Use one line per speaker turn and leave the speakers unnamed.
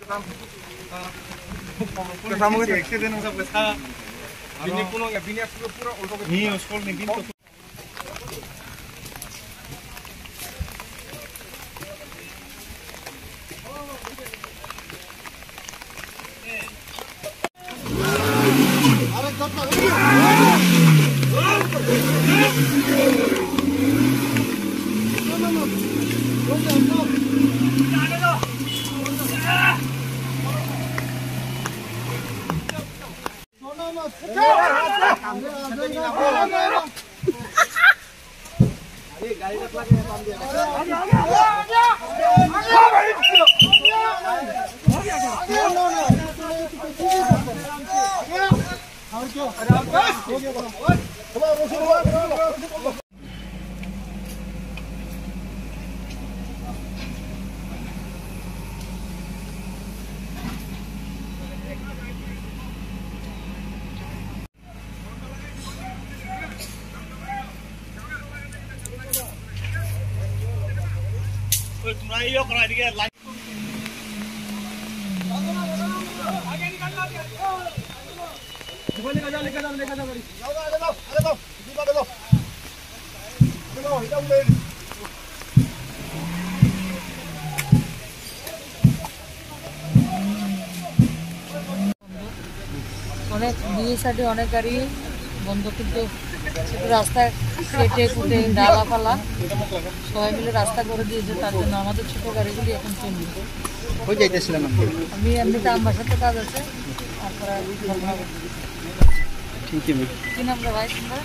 Kasama ko accident sa basta. Binik puno ya binik pura ulto ke. Ni school ni bin to.
तुम्हारा ये करा दिया light आगे निकलना लेके जा गाड़ी जाओ
অনেক দুই সাইডে অনেক গাড়ি বন্ধ, কিন্তু রাস্তায় কেটে কুটে ডালাপালা সবাই মিলে রাস্তা করে দিয়েছে, তার জন্য আমাদের ছোট গাড়িগুলি এখন চলবে।
কই যাইতেছিলাম
আমি এমনিতে আমার সাথে কাজ আছে, তারপরে
ঠিক আছে।
কি নাম রে ভাই তোমরা?